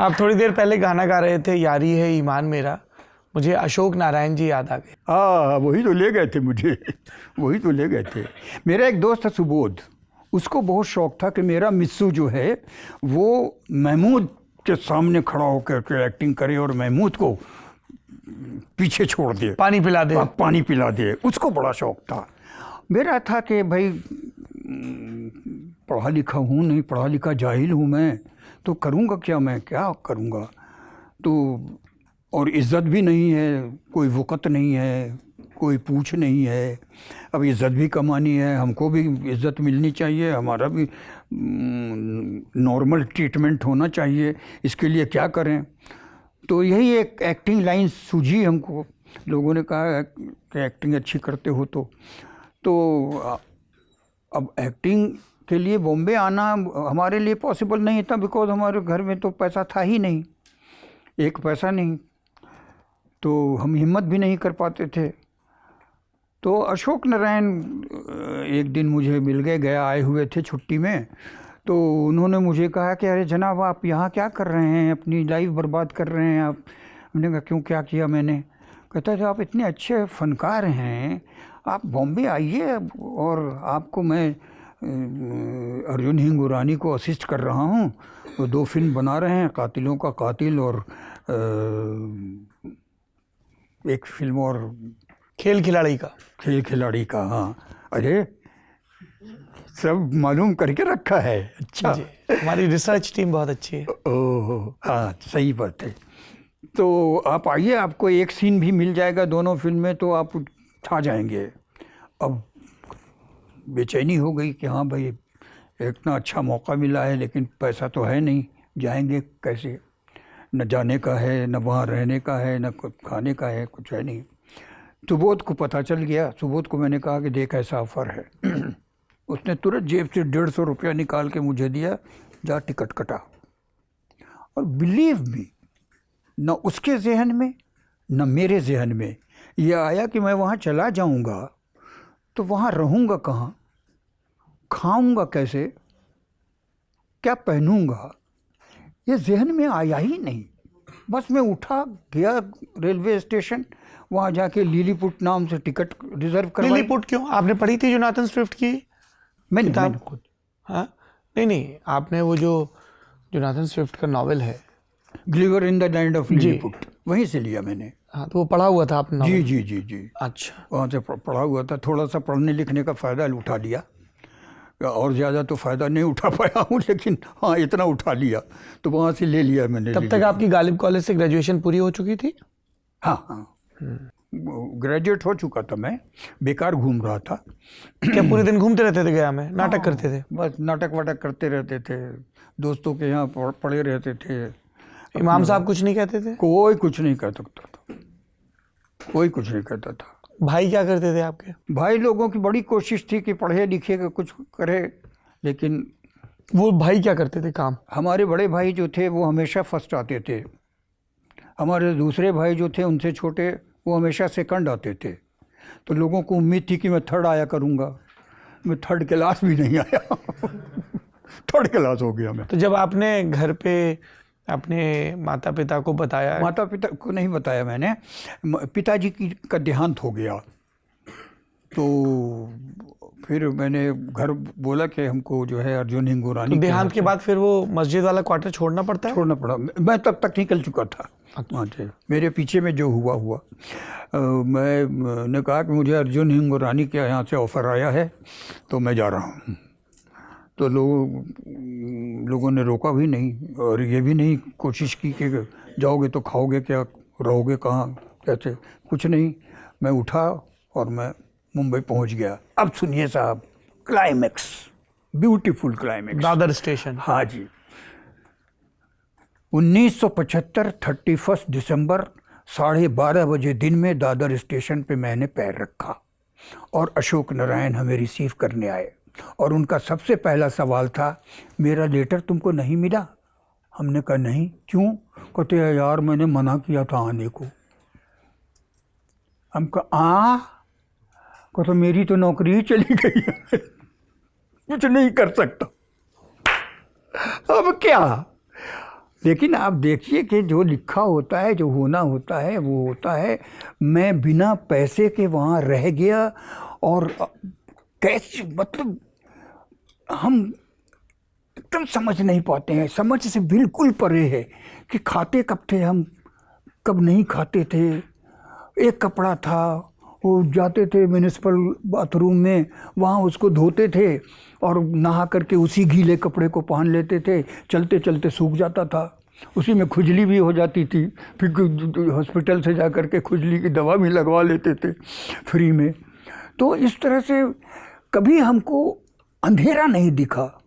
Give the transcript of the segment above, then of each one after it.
आप थोड़ी देर पहले गाना गा रहे थे, यारी है ईमान मेरा, मुझे अशोक नारायण जी याद आ गए। वही तो ले गए थे मुझे, वही तो ले गए थे। मेरा एक दोस्त था सुबोध, उसको बहुत शौक था कि मेरा मिस्सू जो है वो महमूद के सामने खड़ा होकर के एक्टिंग करे और महमूद को पीछे छोड़ दे, पानी पिला दे, पानी पिला दे। उसको बड़ा शौक था। मेरा था कि भाई पढ़ा लिखा हूँ नहीं, पढ़ा लिखा जाहिल हूँ मैं, तो करूँगा क्या, मैं क्या करूँगा। तो और इज़्ज़त भी नहीं है, कोई वक़्त नहीं है, कोई पूछ नहीं है। अब इज़्ज़त भी कमानी है, हमको भी इज़्ज़त मिलनी चाहिए, हमारा भी नॉर्मल ट्रीटमेंट होना चाहिए। इसके लिए क्या करें। तो यही एक एक्टिंग लाइन सूझी हमको। लोगों ने कहा कि एक्टिंग अच्छी करते हो तो अब एक्टिंग के लिए बॉम्बे आना हमारे लिए पॉसिबल नहीं था, बिकॉज हमारे घर में तो पैसा था ही नहीं, एक पैसा नहीं, तो हम हिम्मत भी नहीं कर पाते थे। तो अशोक नारायण एक दिन मुझे मिल गए, आए हुए थे छुट्टी में। तो उन्होंने मुझे कहा कि अरे जनाब आप यहाँ क्या कर रहे हैं, अपनी लाइफ बर्बाद कर रहे हैं आप। हमने कहा क्यों, क्या किया मैंने। कहता था आप इतने अच्छे फनकार हैं, आप बॉम्बे आइए और आपको मैं अर्जुन हिंगुरानी को असिस्ट कर रहा हूँ। वो 2 फिल्म बना रहे हैं, कातिलों का कातिल और एक फिल्म और खेल खिलाड़ी का। हाँ, अरे सब मालूम करके रखा है। अच्छा, हमारी रिसर्च टीम बहुत अच्छी है। ओह हाँ, सही बात है। तो आप आइए, आपको एक सीन भी मिल जाएगा दोनों फिल्म में, तो आप छा जाएंगे। अब बेचैनी हो गई कि हाँ भाई इतना अच्छा मौका मिला है, लेकिन पैसा तो है नहीं, जाएंगे कैसे। न जाने का है, न वहाँ रहने का है, न खाने का है, कुछ है नहीं। सुबोध को पता चल गया। सुबोध को मैंने कहा कि देख ऐसा ऑफ़र है। उसने तुरंत जेब से 150 रुपया निकाल के मुझे दिया, जा टिकट कटा। और बिलीव मी, न उसके जहन में न मेरे जहन में यह आया कि मैं वहाँ चला जाऊँगा तो वहाँ रहूँगा कहाँ, खाऊँगा कैसे, क्या पहनूँगा, ये जहन में आया ही नहीं। बस मैं उठा, गया रेलवे स्टेशन, वहाँ जाके लिलीपुट नाम से टिकट रिजर्व करवाई। लिलीपुट क्यों? आपने पढ़ी थी जोनाथन स्विफ्ट की मैंने खुद। हाँ नहीं, आपने वो जो जोनाथन स्विफ्ट का नॉवेल है Gulliver in the land of Lilliput, वहीं से लिया मैंने। हाँ, तो वो पढ़ा हुआ था आपने? जी जी जी जी, अच्छा, वहाँ से पढ़ा हुआ था। थोड़ा सा पढ़ने लिखने का फ़ायदा उठा लिया, और ज़्यादा तो फ़ायदा नहीं उठा पाया हूँ, लेकिन हाँ इतना उठा लिया, तो वहाँ से ले लिया मैंने। तब तक आपकी गालिब कॉलेज से ग्रेजुएशन पूरी हो चुकी थी? हाँ हाँ, ग्रेजुएट हो चुका था मैं, बेकार घूम रहा था। क्या पूरे दिन घूमते रहते थे गया में, नाटक हाँ, करते थे? बस नाटक वाटक करते रहते थे, दोस्तों के यहाँ पड़े रहते थे। इमाम साहब कुछ नहीं कहते थे? कोई कुछ नहीं कह सकता था, कोई कुछ नहीं कहता था। भाई क्या करते थे आपके? भाई लोगों की बड़ी कोशिश थी कि पढ़े लिखे का कुछ करे, लेकिन वो भाई क्या करते थे काम? हमारे बड़े भाई जो थे वो हमेशा फर्स्ट आते थे। हमारे दूसरे भाई जो थे उनसे छोटे, वो हमेशा सेकंड आते थे। तो लोगों को उम्मीद थी कि मैं थर्ड आया करूँगा। मैं थर्ड क्लास भी नहीं आया। थर्ड क्लास हो गया मैं। तो जब आपने घर पे अपने माता पिता को बताया? माता पिता को नहीं बताया मैंने, पिताजी का देहांत हो गया। तो फिर मैंने घर बोला कि हमको जो है अर्जुन हिंगुरानी। तो देहांत के बाद फिर वो मस्जिद वाला क्वार्टर छोड़ना पड़ता है? छोड़ना पड़ा। मैं तब तक निकल चुका था वहाँ से। मेरे पीछे में जो हुआ मैंने कहा कि मुझे अर्जुन हिंगुरानी के यहाँ से ऑफ़र आया है, तो मैं जा रहा हूँ। तो लोगों ने रोका भी नहीं, और ये भी नहीं कोशिश की कि जाओगे तो खाओगे क्या, रहोगे कहाँ, कैसे, कुछ नहीं। मैं उठा और मैं मुंबई पहुंच गया। अब सुनिए साहब, climax, beautiful climax. Dadar station. हाँ जी, 1975 31 दिसंबर 12:30 बजे दिन में दादर स्टेशन पे मैंने पैर रखा, और अशोक नारायण हमें रिसीव करने आए। और उनका सबसे पहला सवाल था, मेरा लेटर तुमको नहीं मिला? हमने कहा नहीं। क्यों? कहते यार मैंने मना किया था आने को। हम कहा तो मेरी तो नौकरी ही चली गई है, कुछ नहीं कर सकता। अब क्या? लेकिन आप देखिए कि जो लिखा होता है, जो होना होता है वो होता है। मैं बिना पैसे के वहाँ रह गया और कैसे, मतलब हम एकदम समझ नहीं पाते हैं, समझ से बिल्कुल परे है कि खाते कब थे हम, कब नहीं खाते थे। एक कपड़ा था, वो जाते थे म्यूनिसिपल बाथरूम में, वहाँ उसको धोते थे और नहा करके उसी गीले कपड़े को पहन लेते थे, चलते चलते सूख जाता था, उसी में खुजली भी हो जाती थी, फिर हॉस्पिटल से जा कर के खुजली की दवा भी लगवा लेते थे फ्री में। तो इस तरह से कभी हमको अंधेरा नहीं दिखा।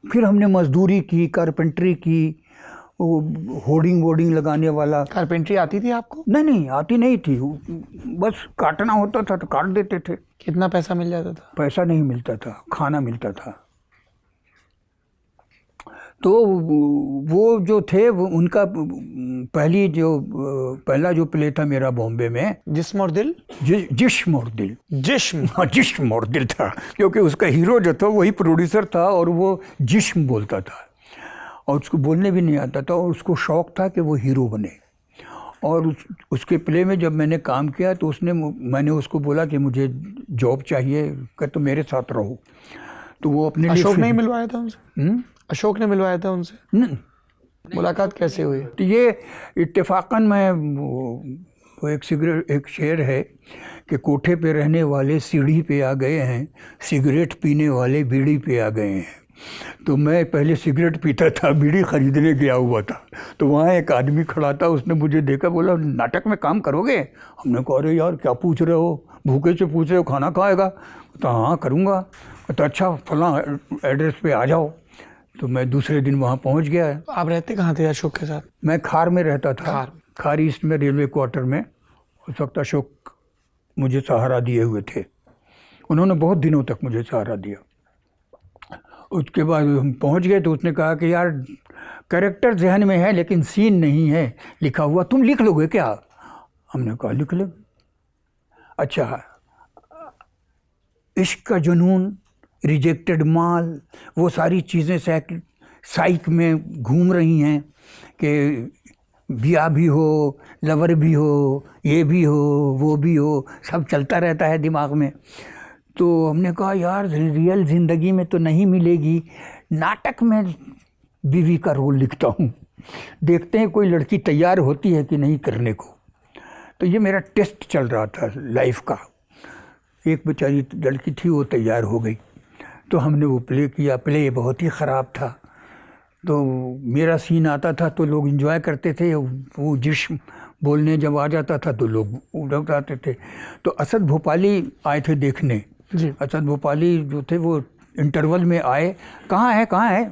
फिर हमने मजदूरी की, कारपेंटरी की, वो होर्डिंग वोर्डिंग लगाने वाला। कारपेंट्री आती थी आपको? नहीं आती नहीं थी, बस काटना होता था तो काट देते थे। कितना पैसा मिल जाता था? पैसा नहीं मिलता था, खाना मिलता था। तो वो जो थे वो उनका पहला जो प्ले था मेरा बॉम्बे में, जिस्म और दिल। जिस्म और दिल। जिस्म? हाँ, जिस्म और दिल था, क्योंकि उसका हीरो जो था वही प्रोड्यूसर था और वो जिस्म बोलता था और उसको बोलने भी नहीं आता था और उसको शौक़ था कि वो हीरो बने। और उसके प्ले में जब मैंने काम किया तो मैंने उसको बोला कि मुझे जॉब चाहिए, कि तो मेरे साथ रहो। तो वो अपने लिए अशोक नहीं मिलवाया था उनसे? अशोक ने मिलवाया था उनसे? नहीं। मुलाकात कैसे हुई? तो ये इत्तेफाकन मैं वो एक शेर है कि कोठे पे रहने वाले सीढ़ी पे आ गए हैं, सिगरेट पीने वाले बीड़ी पे आ गए हैं। तो मैं पहले सिगरेट पीता था, बीड़ी खरीदने गया हुआ था, तो वहाँ एक आदमी खड़ा था, उसने मुझे देखा, बोला नाटक में काम करोगे? हमने कहा अरे यार क्या पूछ रहे हो, भूखे से पूछ रहे हो, खाना खाएगा? तो हाँ करूँगा। तो अच्छा फलां एड्रेस पे आ जाओ। तो मैं दूसरे दिन वहाँ पहुँच गया। आप रहते कहाँ थे अशोक के साथ? मैं खार में रहता था, खार ईस्ट में, रेलवे क्वार्टर में। उस वक्त अशोक मुझे सहारा दिए हुए थे, उन्होंने बहुत दिनों तक मुझे सहारा दिया। उसके बाद हम पहुंच गए तो उसने कहा कि यार कैरेक्टर जहन में है लेकिन सीन नहीं है लिखा हुआ, तुम लिख लोगे क्या? हमने कहा लिख ले। अच्छा, इश्क का जुनून, रिजेक्टेड माल, वो सारी चीज़ें साइक में घूम रही हैं कि ब्याह भी हो, लवर भी हो, ये भी हो, वो भी हो, सब चलता रहता है दिमाग में। तो हमने कहा यार रियल ज़िंदगी में तो नहीं मिलेगी, नाटक में बीवी का रोल लिखता हूँ, देखते हैं कोई लड़की तैयार होती है कि नहीं करने को। तो ये मेरा टेस्ट चल रहा था लाइफ का। एक बेचारी लड़की थी, वो तैयार हो गई, तो हमने वो प्ले किया। प्ले बहुत ही ख़राब था, तो मेरा सीन आता था तो लोग एंजॉय करते थे, वो जिस्म बोलने जब आ जाता था तो लोग उड़ जाते थे। तो असद भोपाली आए थे देखने जी। असद भोपाली जो थे वो इंटरवल में आए, कहाँ है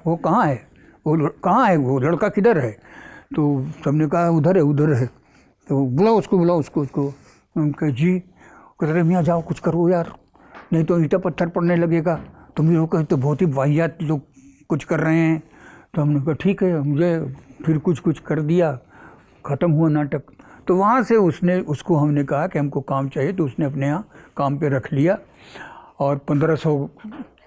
वो कहाँ है, वो लड़का किधर है? तो सबने कहा उधर है। तो बुलाओ उसको। उनका जी कह रहे मियाँ जाओ कुछ करो यार, नहीं तो ईंटा पत्थर पड़ने लगेगा, तुम लोग कहीं तो बहुत ही वाहियात लोग कुछ कर रहे हैं। तो हमने कहा ठीक है, मुझे फिर कुछ कर दिया, ख़त्म हुआ नाटक। तो वहाँ से उसको हमने कहा कि हमको काम चाहिए, तो उसने अपने यहाँ काम पे रख लिया और 1500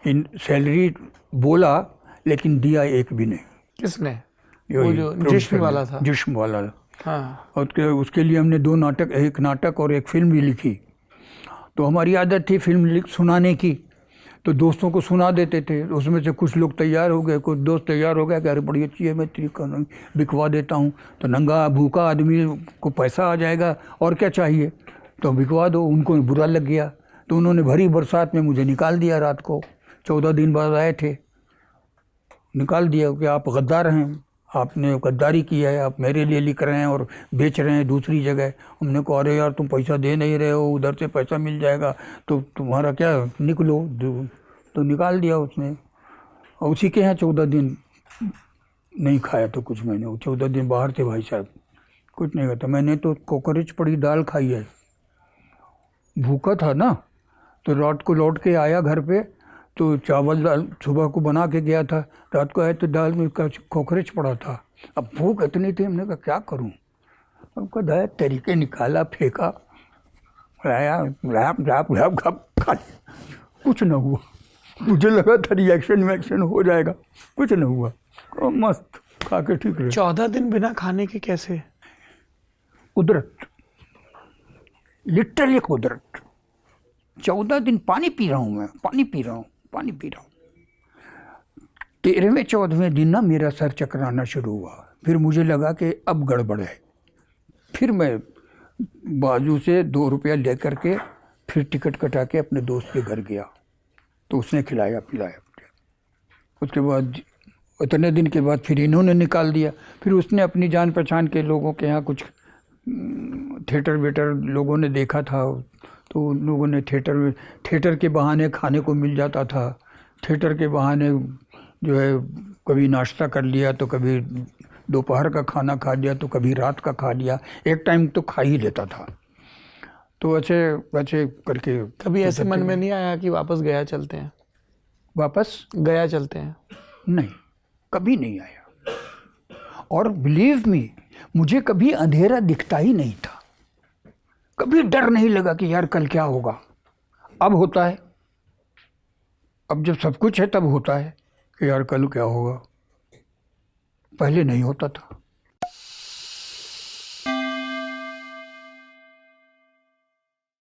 इन सैलरी बोला, लेकिन दिया एक भी नहीं। किसने? वो जो जिस्म वाला था? जिस्म वाला। हाँ। और उसके लिए हमने 2 नाटक, एक नाटक और एक फिल्म भी लिखी। तो हमारी आदत थी फिल्म सुनाने की, तो दोस्तों को सुना देते थे। उसमें से कुछ लोग तैयार हो गए, कुछ दोस्त तैयार हो गए कि अरे बड़ी अच्छी है, मैं तेरी बिकवा देता हूँ। तो नंगा भूखा आदमी को पैसा आ जाएगा और क्या चाहिए, तो बिकवा दो। उनको बुरा लग गया, तो उन्होंने भरी बरसात में मुझे निकाल दिया। रात को 14 दिन बाद आए थे, निकाल दिया कि आप गद्दार हैं, आपने गद्दारी की है, आप मेरे लिए लिख रहे हैं और बेच रहे हैं दूसरी जगह। हमने कहा अरे यार तुम पैसा दे नहीं रहे हो, उधर से पैसा मिल जाएगा तो तुम्हारा क्या, निकलो। तो निकाल दिया उसने। और उसी के यहाँ 14 दिन नहीं खाया तो कुछ मैंने, वो 14 दिन बाहर थे भाई साहब, कुछ नहीं खाता। मैंने तो कोकरेच पड़ी दाल खाई है, भूखा था ना। तो रात को लौट के आया घर पे, तो चावल दाल सुबह को बना के गया था, रात को आया तो दाल में कोकरेच पड़ा था। अब भूख इतनी थी, हमने कहा क्या करूं। अब कहा तरीके निकाला, फेंका, खा, कुछ न हुआ। मुझे लगा था रिएक्शन हो जाएगा, कुछ न हुआ। मस्त खा के ठीक रहे। 14 दिन बिना खाने के कैसे? कुदरत, लिटरली कुदरत। 14 दिन पानी पी रहा हूँ मैं, पानी पी रहा हूँ, पानी पी रहा हूँ। 13वें 14वें दिन ना मेरा सर चकराना शुरू हुआ। फिर मुझे लगा कि अब गड़बड़ है। फिर मैं बाजू से 2 रुपया लेकर के फिर टिकट कटा के अपने दोस्त के घर गया, तो उसने खिलाया पिलाया। उसके बाद इतने दिन के बाद फिर इन्होंने निकाल दिया। फिर उसने अपनी जान पहचान के लोगों के यहाँ कुछ थिएटर वेटर लोगों ने देखा था, तो उन लोगों ने थिएटर के बहाने खाने को मिल जाता था। थिएटर के बहाने जो है कभी नाश्ता कर लिया, तो कभी दोपहर का खाना खा लिया, तो कभी रात का खा लिया। एक टाइम तो खा ही लेता था। तो ऐसे करके कभी ऐसे मन में नहीं आया कि वापस गया चलते हैं? वापस गया चलते हैं? नहीं, कभी नहीं आया। और बिलीव मी, मुझे कभी अंधेरा दिखता ही नहीं था। कभी डर नहीं लगा कि यार कल क्या होगा। अब होता है, अब जब सब कुछ है तब होता है कि यार कल क्या होगा। पहले नहीं होता था।